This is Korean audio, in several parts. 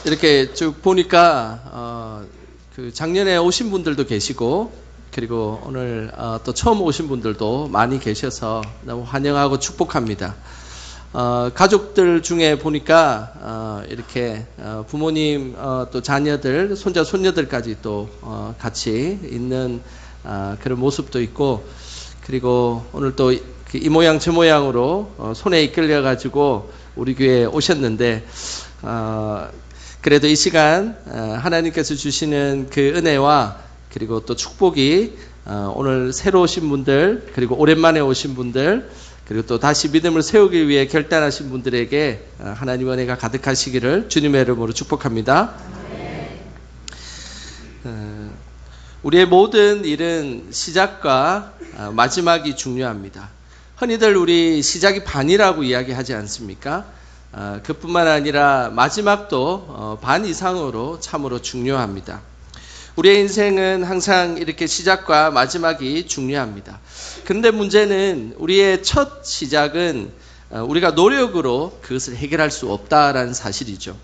이렇게 쭉 보니까 그 작년에 오신 분들도 계시고, 그리고 오늘 또 처음 오신 분들도 많이 계셔서 너무 환영하고 축복합니다. 가족들 중에 보니까 이렇게 부모님 또 자녀들, 손자 손녀들까지 또 같이 있는 그런 모습도 있고, 그리고 오늘 또 이 모양 저 모양으로 손에 이끌려 가지고 우리 교회에 오셨는데, 그래도 이 시간 하나님께서 주시는 그 은혜와 그리고 또 축복이 오늘 새로 오신 분들, 그리고 오랜만에 오신 분들, 그리고 또 다시 믿음을 세우기 위해 결단하신 분들에게 하나님의 은혜가 가득하시기를 주님의 이름으로 축복합니다. 우리의 모든 일은 시작과 마지막이 중요합니다. 흔히들 우리 시작이 반이라고 이야기하지 않습니까? 그뿐만 아니라 마지막도 반 이상으로 참으로 중요합니다. 우리의 인생은 항상 이렇게 시작과 마지막이 중요합니다. 그런데 문제는 우리의 첫 시작은 우리가 노력으로 그것을 해결할 수 없다라는 사실이죠.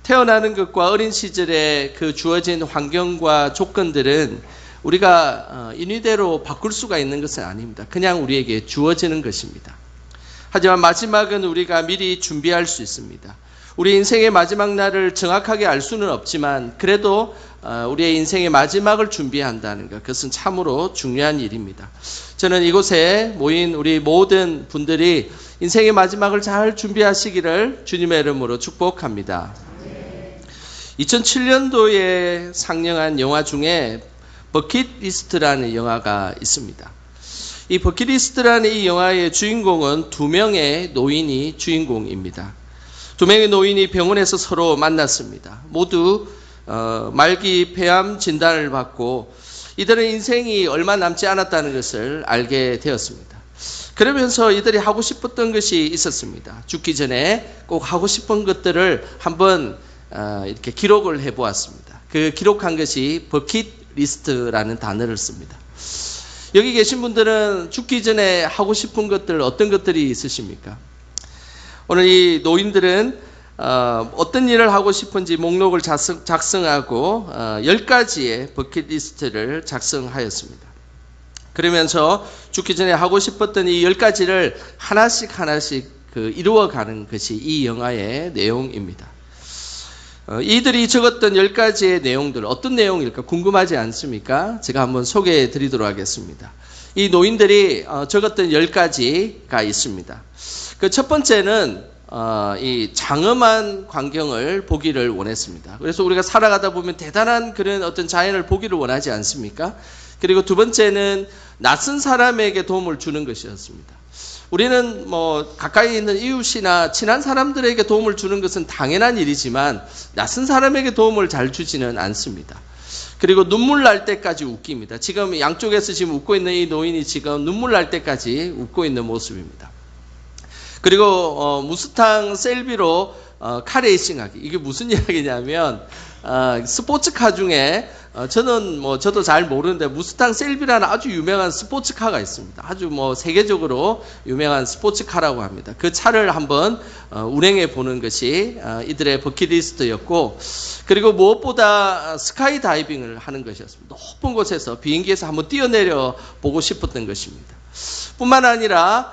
태어나는 것과 어린 시절에 그 주어진 환경과 조건들은 우리가 인위대로 바꿀 수가 있는 것은 아닙니다. 그냥 우리에게 주어지는 것입니다. 하지만 마지막은 우리가 미리 준비할 수 있습니다. 우리 인생의 마지막 날을 정확하게 알 수는 없지만 그래도 우리의 인생의 마지막을 준비한다는 것, 그것은 참으로 중요한 일입니다. 저는 이곳에 모인 우리 모든 분들이 인생의 마지막을 잘 준비하시기를 주님의 이름으로 축복합니다. 2007년도에 상영한 영화 중에 버킷리스트라는 영화가 있습니다. 이 버킷리스트라는 이 영화의 주인공은 두 명의 노인이 주인공입니다. 두 명의 노인이 병원에서 서로 만났습니다. 모두 말기 폐암 진단을 받고 이들은 인생이 얼마 남지 않았다는 것을 알게 되었습니다. 그러면서 이들이 하고 싶었던 것이 있었습니다. 죽기 전에 꼭 하고 싶은 것들을 한번 이렇게 기록을 해보았습니다. 그 기록한 것이 버킷리스트라는 단어를 씁니다. 여기 계신 분들은 죽기 전에 하고 싶은 것들 어떤 것들이 있으십니까? 오늘 이 노인들은 어떤 일을 하고 싶은지 목록을 작성하고 10가지의 버킷리스트를 작성하였습니다. 그러면서 죽기 전에 하고 싶었던 이 10가지를 하나씩 이루어가는 것이 이 영화의 내용입니다. 이들이 적었던 10가지의 내용들, 어떤 내용일까 궁금하지 않습니까? 제가 한번 소개해 드리도록 하겠습니다. 이 노인들이 적었던 10가지가 있습니다. 그 첫 번째는 이 장엄한 광경을 보기를 원했습니다. 그래서 우리가 살아가다 보면 대단한 그런 어떤 자연을 보기를 원하지 않습니까? 그리고 두 번째는 낯선 사람에게 도움을 주는 것이었습니다. 우리는 가까이 있는 이웃이나 친한 사람들에게 도움을 주는 것은 당연한 일이지만 낯선 사람에게 도움을 잘 주지는 않습니다. 그리고 눈물 날 때까지 웃깁니다. 지금 양쪽에서 지금 웃고 있는 이 노인이 지금 눈물 날 때까지 웃고 있는 모습입니다. 그리고 무스탕 셀비로 카레이싱하기. 이게 무슨 이야기냐면 스포츠카 중에 저도 잘 모르는데 무스탕 셀비라는 아주 유명한 스포츠카가 있습니다. 아주 세계적으로 유명한 스포츠카라고 합니다. 그 차를 한번 운행해 보는 것이 이들의 버킷리스트였고, 그리고 무엇보다 스카이 다이빙을 하는 것이었습니다. 높은 곳에서 비행기에서 한번 뛰어내려 보고 싶었던 것입니다. 뿐만 아니라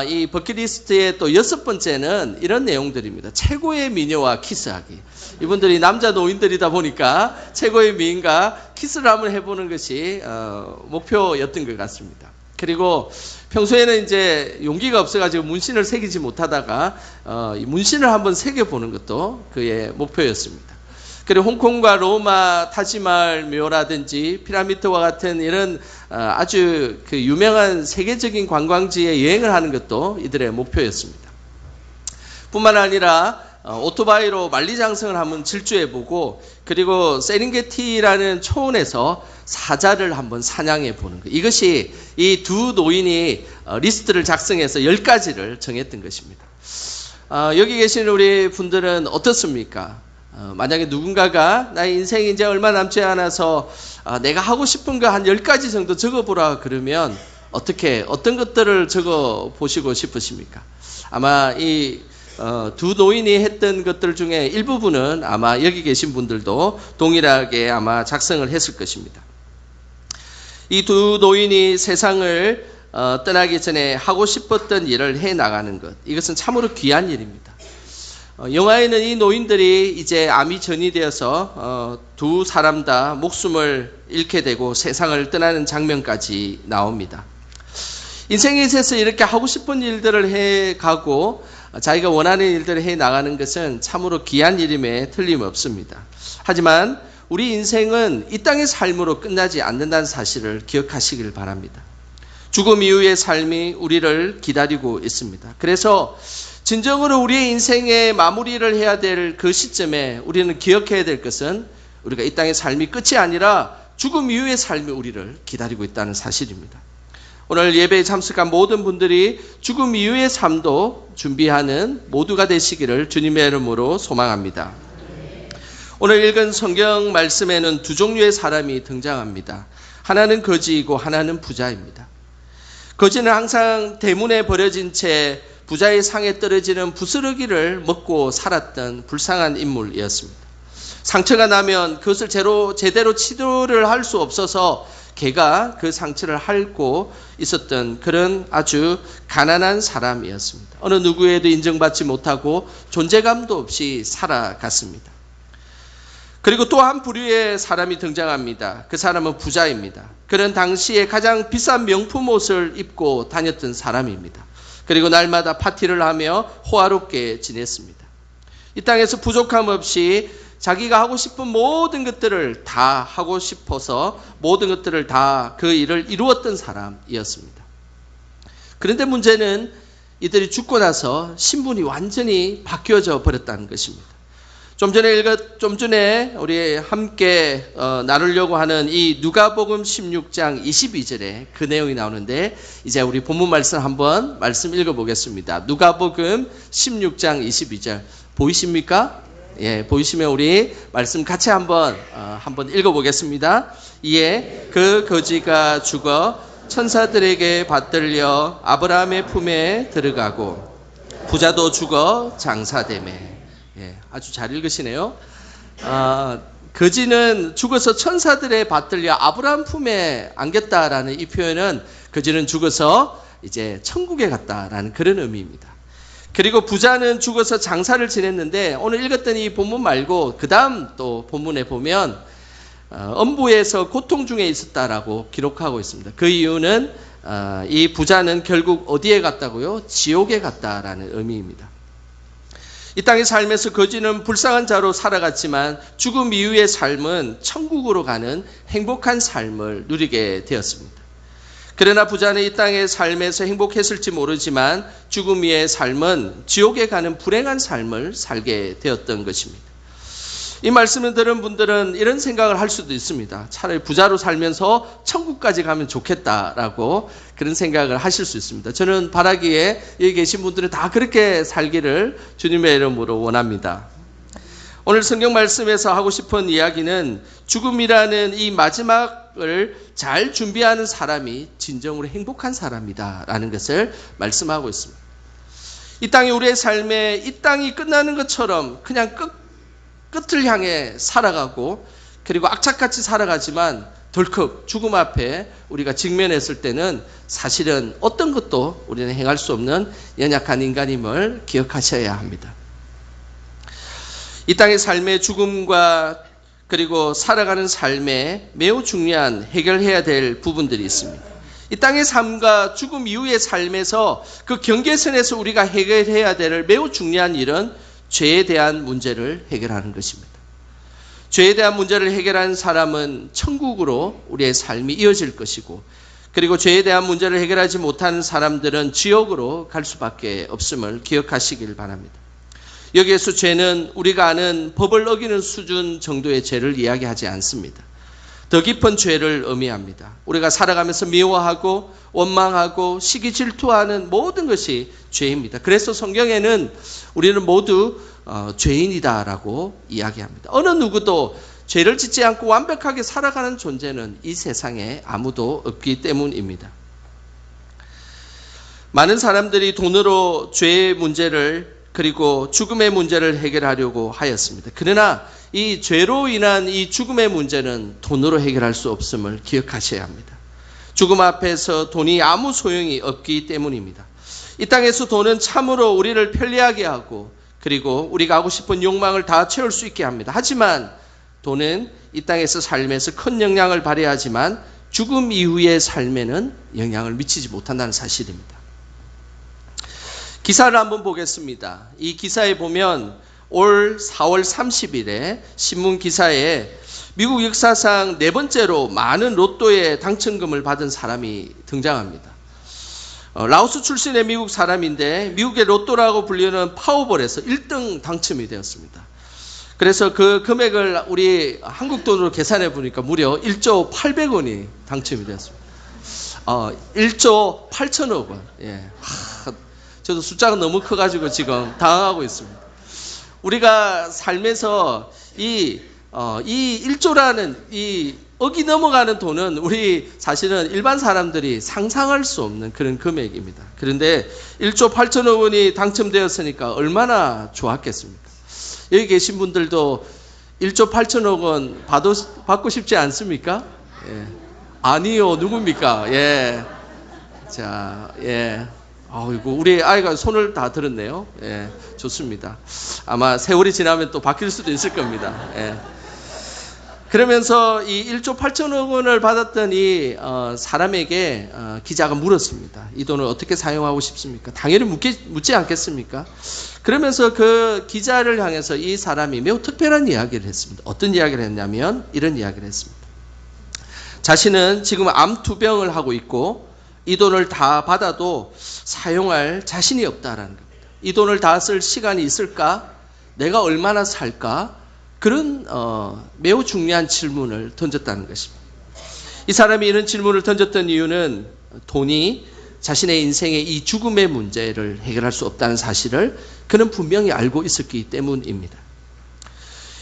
이 버킷리스트의 또 6번째는 이런 내용들입니다. 최고의 미녀와 키스하기. 이분들이 남자 노인들이다 보니까 최고의 미인과 키스를 한번 해보는 것이 목표였던 것 같습니다. 그리고 평소에는 이제 용기가 없어가지고 문신을 새기지 못하다가 문신을 한번 새겨보는 것도 그의 목표였습니다. 그리고 홍콩과 로마 타지말 묘라든지 피라미드와 같은 이런 아주 그 유명한 세계적인 관광지에 여행을 하는 것도 이들의 목표였습니다. 뿐만 아니라 오토바이로 만리장성을 한번 질주해보고, 그리고 세렝게티라는 초원에서 사자를 한번 사냥해보는 것. 이것이 이 두 노인이 리스트를 작성해서 10가지를 정했던 것입니다. 여기 계신 우리 분들은 어떻습니까? 만약에 누군가가 나의 인생이 이제 얼마 남지 않아서 내가 하고 싶은 거 한 10가지 정도 적어보라 그러면 어떤 것들을 적어 보시고 싶으십니까? 아마 이 두 노인이 했던 것들 중에 일부분은 아마 여기 계신 분들도 동일하게 아마 작성을 했을 것입니다. 이 두 노인이 세상을 떠나기 전에 하고 싶었던 일을 해 나가는 것, 이것은 참으로 귀한 일입니다. 영화에는 이 노인들이 이제 암이 전이되어서 두 사람 다 목숨을 잃게 되고 세상을 떠나는 장면까지 나옵니다. 인생에 있어서 이렇게 하고 싶은 일들을 해 가고 자기가 원하는 일들을 해 나가는 것은 참으로 귀한 일임에 틀림없습니다. 하지만 우리 인생은 이 땅의 삶으로 끝나지 않는다는 사실을 기억하시길 바랍니다. 죽음 이후의 삶이 우리를 기다리고 있습니다. 그래서 진정으로 우리의 인생의 마무리를 해야 될 그 시점에 우리는 기억해야 될 것은 우리가 이 땅의 삶이 끝이 아니라 죽음 이후의 삶이 우리를 기다리고 있다는 사실입니다. 오늘 예배에 참석한 모든 분들이 죽음 이후의 삶도 준비하는 모두가 되시기를 주님의 이름으로 소망합니다. 오늘 읽은 성경 말씀에는 두 종류의 사람이 등장합니다. 하나는 거지이고 하나는 부자입니다. 거지는 항상 대문에 버려진 채 부자의 상에 떨어지는 부스러기를 먹고 살았던 불쌍한 인물이었습니다. 상처가 나면 그것을 제대로 치료를 할 수 없어서 걔가 그 상처를 핥고 있었던 그런 아주 가난한 사람이었습니다. 어느 누구에도 인정받지 못하고 존재감도 없이 살아갔습니다. 그리고 또 한 부류의 사람이 등장합니다. 그 사람은 부자입니다. 그는 당시에 가장 비싼 명품 옷을 입고 다녔던 사람입니다. 그리고 날마다 파티를 하며 호화롭게 지냈습니다. 이 땅에서 부족함 없이 자기가 하고 싶은 모든 것들을 다 하고 싶어서 모든 것들을 다 그 일을 이루었던 사람이었습니다. 그런데 문제는 이들이 죽고 나서 신분이 완전히 바뀌어져 버렸다는 것입니다. 좀 전에 우리 함께 나누려고 하는 이 누가복음 16장 22절에 그 내용이 나오는데 이제 우리 본문 말씀 한번 말씀 읽어보겠습니다. 누가복음 16장 22절 보이십니까? 예, 보이시면 우리 말씀 같이 한번 읽어보겠습니다. 이에 그 거지가 죽어 천사들에게 받들려 아브라함의 품에 들어가고 부자도 죽어 장사되매. 예, 아주 잘 읽으시네요. 거지는 죽어서 천사들의 받들려 아브라함 품에 안겼다라는 이 표현은 거지는 죽어서 이제 천국에 갔다라는 그런 의미입니다. 그리고 부자는 죽어서 장사를 지냈는데 오늘 읽었던 이 본문 말고 그 다음 또 본문에 보면 엄부에서 고통 중에 있었다라고 기록하고 있습니다. 그 이유는 이 부자는 결국 어디에 갔다고요? 지옥에 갔다라는 의미입니다. 이 땅의 삶에서 거지는 불쌍한 자로 살아갔지만 죽음 이후의 삶은 천국으로 가는 행복한 삶을 누리게 되었습니다. 그러나 부자는 이 땅의 삶에서 행복했을지 모르지만 죽음 이후의 삶은 지옥에 가는 불행한 삶을 살게 되었던 것입니다. 이 말씀을 들은 분들은 이런 생각을 할 수도 있습니다. 차라리 부자로 살면서 천국까지 가면 좋겠다라고 그런 생각을 하실 수 있습니다. 저는 바라기에 여기 계신 분들은 다 그렇게 살기를 주님의 이름으로 원합니다. 오늘 성경 말씀에서 하고 싶은 이야기는 죽음이라는 이 마지막을 잘 준비하는 사람이 진정으로 행복한 사람이다라는 것을 말씀하고 있습니다. 이 땅이 우리의 삶에 이 땅이 끝나는 것처럼 그냥 끝을 향해 살아가고 그리고 악착같이 살아가지만 덜컥 죽음 앞에 우리가 직면했을 때는 사실은 어떤 것도 우리는 행할 수 없는 연약한 인간임을 기억하셔야 합니다. 이 땅의 삶의 죽음과 그리고 살아가는 삶에 매우 중요한 해결해야 될 부분들이 있습니다. 이 땅의 삶과 죽음 이후의 삶에서 그 경계선에서 우리가 해결해야 될 매우 중요한 일은 죄에 대한 문제를 해결하는 것입니다. 죄에 대한 문제를 해결하는 사람은 천국으로 우리의 삶이 이어질 것이고 그리고 죄에 대한 문제를 해결하지 못하는 사람들은 지옥으로 갈 수밖에 없음을 기억하시길 바랍니다. 여기에서 죄는 우리가 아는 법을 어기는 수준 정도의 죄를 이야기하지 않습니다. 더 깊은 죄를 의미합니다. 우리가 살아가면서 미워하고 원망하고 시기 질투하는 모든 것이 죄입니다. 그래서 성경에는 우리는 모두 죄인이다라고 이야기합니다. 어느 누구도 죄를 짓지 않고 완벽하게 살아가는 존재는 이 세상에 아무도 없기 때문입니다. 많은 사람들이 돈으로 죄의 문제를 그리고 죽음의 문제를 해결하려고 하였습니다. 그러나 이 죄로 인한 이 죽음의 문제는 돈으로 해결할 수 없음을 기억하셔야 합니다. 죽음 앞에서 돈이 아무 소용이 없기 때문입니다. 이 땅에서 돈은 참으로 우리를 편리하게 하고 그리고 우리가 하고 싶은 욕망을 다 채울 수 있게 합니다. 하지만 돈은 이 땅에서 삶에서 큰 영향을 발휘하지만 죽음 이후의 삶에는 영향을 미치지 못한다는 사실입니다. 기사를 한번 보겠습니다. 이 기사에 보면 올 4월 30일에 신문 기사에 미국 역사상 네 번째로 많은 로또의 당첨금을 받은 사람이 등장합니다. 라오스 출신의 미국 사람인데 미국의 로또라고 불리는 파워볼에서 1등 당첨이 되었습니다. 그래서 그 금액을 우리 한국 돈으로 계산해 보니까 무려 1조 800원이 당첨이 되었습니다. 1조 8천억 원. 예. 저도 숫자가 너무 커가지고 지금 당황하고 있습니다. 우리가 삶에서 이 1조라는 이 억이 넘어가는 돈은 우리 사실은 일반 사람들이 상상할 수 없는 그런 금액입니다. 그런데 1조 8천억 원이 당첨되었으니까 얼마나 좋았겠습니까? 여기 계신 분들도 1조 8천억 원 받고 싶지 않습니까? 예. 아니요, 누굽니까? 예. 자, 예. 아이고, 우리 아이가 손을 다 들었네요. 예. 좋습니다. 아마 세월이 지나면 또 바뀔 수도 있을 겁니다. 예. 그러면서 이 1조 8천억 원을 받았던 이 사람에게 기자가 물었습니다. 이 돈을 어떻게 사용하고 싶습니까? 당연히 묻지 않겠습니까? 그러면서 그 기자를 향해서 이 사람이 매우 특별한 이야기를 했습니다. 어떤 이야기를 했냐면 이런 이야기를 했습니다. 자신은 지금 암투병을 하고 있고 이 돈을 다 받아도 사용할 자신이 없다라는 겁니다. 이 돈을 다 쓸 시간이 있을까? 내가 얼마나 살까? 그런 매우 중요한 질문을 던졌다는 것입니다. 이 사람이 이런 질문을 던졌던 이유는 돈이 자신의 인생의 이 죽음의 문제를 해결할 수 없다는 사실을 그는 분명히 알고 있었기 때문입니다.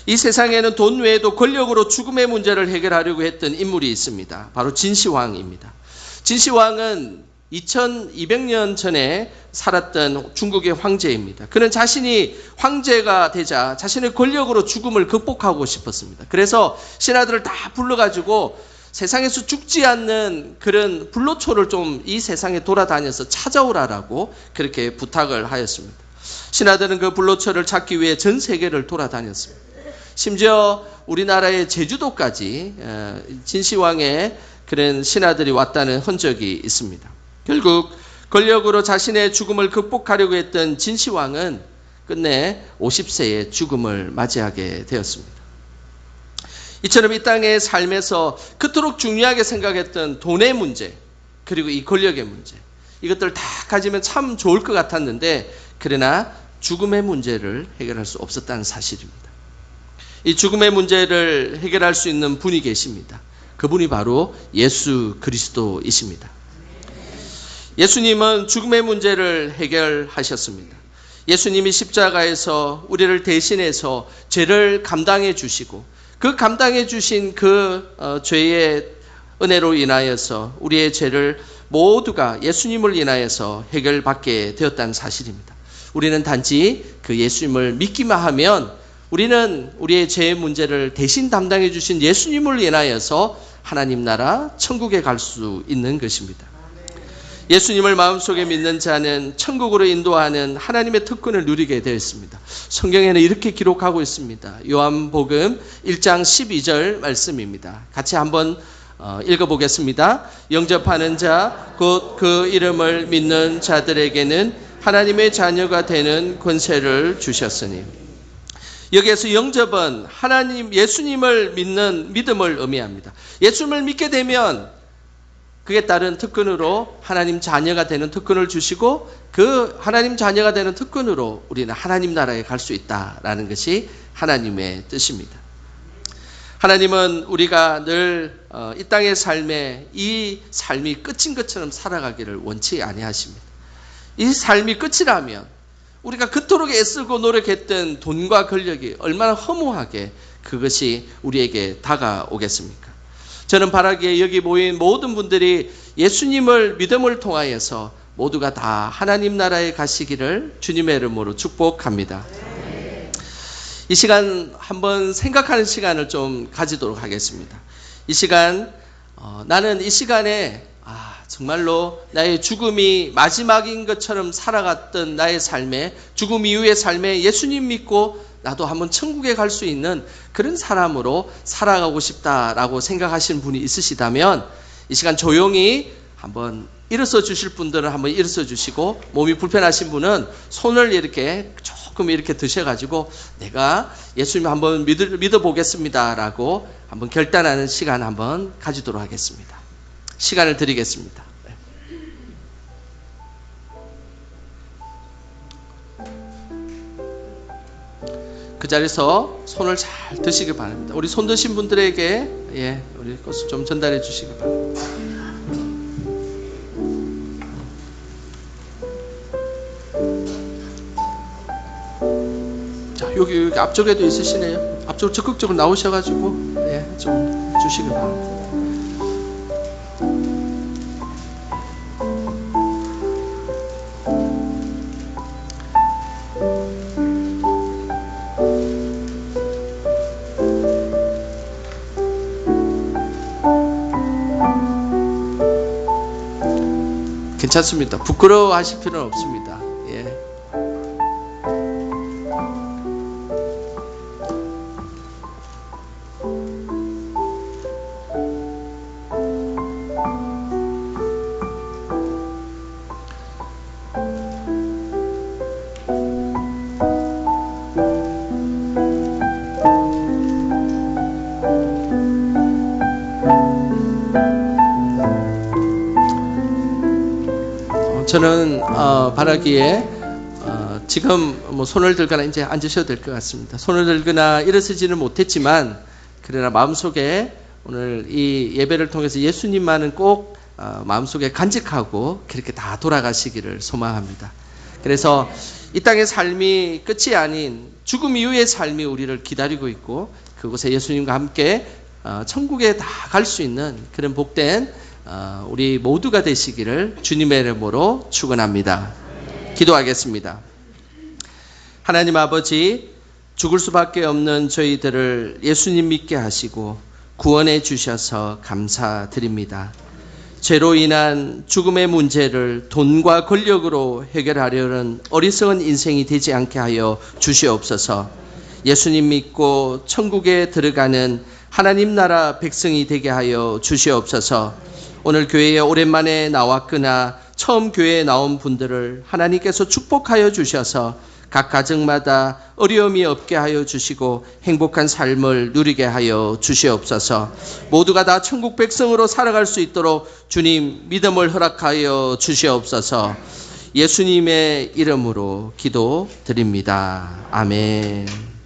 이 세상에는 돈 외에도 권력으로 죽음의 문제를 해결하려고 했던 인물이 있습니다. 바로 진시황입니다. 진시황은 2200년 전에 살았던 중국의 황제입니다. 그는 자신이 황제가 되자 자신의 권력으로 죽음을 극복하고 싶었습니다. 그래서 신하들을 다 불러가지고 세상에서 죽지 않는 그런 불로초를 좀 이 세상에 돌아다녀서 찾아오라라고 그렇게 부탁을 하였습니다. 신하들은 그 불로초를 찾기 위해 전 세계를 돌아다녔습니다. 심지어 우리나라의 제주도까지 진시황의 그런 신하들이 왔다는 흔적이 있습니다. 결국 권력으로 자신의 죽음을 극복하려고 했던 진시황은 끝내 50세의 죽음을 맞이하게 되었습니다. 이처럼 이 땅의 삶에서 그토록 중요하게 생각했던 돈의 문제, 그리고 이 권력의 문제, 이것들을 다 가지면 참 좋을 것 같았는데 그러나 죽음의 문제를 해결할 수 없었다는 사실입니다. 이 죽음의 문제를 해결할 수 있는 분이 계십니다. 그분이 바로 예수 그리스도이십니다. 예수님은 죽음의 문제를 해결하셨습니다. 예수님이 십자가에서 우리를 대신해서 죄를 감당해 주시고 그 감당해 주신 그 죄의 은혜로 인하여서 우리의 죄를 모두가 예수님을 인하여서 해결받게 되었다는 사실입니다. 우리는 단지 그 예수님을 믿기만 하면 우리는 우리의 죄의 문제를 대신 담당해 주신 예수님을 인하여서 하나님 나라 천국에 갈 수 있는 것입니다. 예수님을 마음속에 믿는 자는 천국으로 인도하는 하나님의 특권을 누리게 되었습니다. 성경에는 이렇게 기록하고 있습니다. 요한복음 1장 12절 말씀입니다. 같이 한번 읽어보겠습니다. 영접하는 자, 곧 그 이름을 믿는 자들에게는 하나님의 자녀가 되는 권세를 주셨으니. 여기에서 영접은 하나님, 예수님을 믿는 믿음을 의미합니다. 예수님을 믿게 되면 그에 따른 특권으로 하나님 자녀가 되는 특권을 주시고 그 하나님 자녀가 되는 특권으로 우리는 하나님 나라에 갈 수 있다라는 것이 하나님의 뜻입니다. 하나님은 우리가 늘 이 땅의 삶에 이 삶이 끝인 것처럼 살아가기를 원치 아니하십니다. 이 삶이 끝이라면 우리가 그토록 애쓰고 노력했던 돈과 권력이 얼마나 허무하게 그것이 우리에게 다가오겠습니까? 저는 바라기에 여기 모인 모든 분들이 예수님을 믿음을 통하여서 모두가 다 하나님 나라에 가시기를 주님의 이름으로 축복합니다. 이 시간 한번 생각하는 시간을 좀 가지도록 하겠습니다. 이 시간 나는 이 시간에 정말로 나의 죽음이 마지막인 것처럼 살아갔던 나의 삶에, 죽음 이후의 삶에 예수님 믿고 나도 한번 천국에 갈 수 있는 그런 사람으로 살아가고 싶다라고 생각하시는 분이 있으시다면 이 시간 조용히 한번 일어서 주실 분들은 한번 일어서 주시고, 몸이 불편하신 분은 손을 이렇게 조금 이렇게 드셔가지고 내가 예수님 한번 믿어보겠습니다라고 한번 결단하는 시간 한번 가지도록 하겠습니다. 시간을 드리겠습니다. 그 자리에서 손을 잘 드시기 바랍니다. 우리 손 드신 분들에게 우리 것을 좀 전달해 주시기 바랍니다. 자, 여기 앞쪽에도 있으시네요. 앞쪽으로 적극적으로 나오셔가지고 좀 주시기 바랍니다. 괜찮습니다. 부끄러워하실 필요는 없습니다. 저는 바라기에 지금 손을 들거나 이제 앉으셔도 될 것 같습니다. 손을 들거나 일어서지는 못했지만 그러나 마음속에 오늘 이 예배를 통해서 예수님만은 꼭 마음속에 간직하고 그렇게 다 돌아가시기를 소망합니다. 그래서 이 땅의 삶이 끝이 아닌 죽음 이후의 삶이 우리를 기다리고 있고, 그곳에 예수님과 함께 천국에 다 갈 수 있는 그런 복된 우리 모두가 되시기를 주님의 이름으로 축원합니다. 기도하겠습니다. 하나님 아버지, 죽을 수밖에 없는 저희들을 예수님 믿게 하시고 구원해 주셔서 감사드립니다. 죄로 인한 죽음의 문제를 돈과 권력으로 해결하려는 어리석은 인생이 되지 않게 하여 주시옵소서. 예수님 믿고 천국에 들어가는 하나님 나라 백성이 되게 하여 주시옵소서. 오늘 교회에 오랜만에 나왔거나 처음 교회에 나온 분들을 하나님께서 축복하여 주셔서 각 가정마다 어려움이 없게 하여 주시고 행복한 삶을 누리게 하여 주시옵소서. 모두가 다 천국 백성으로 살아갈 수 있도록 주님 믿음을 허락하여 주시옵소서. 예수님의 이름으로 기도드립니다. 아멘.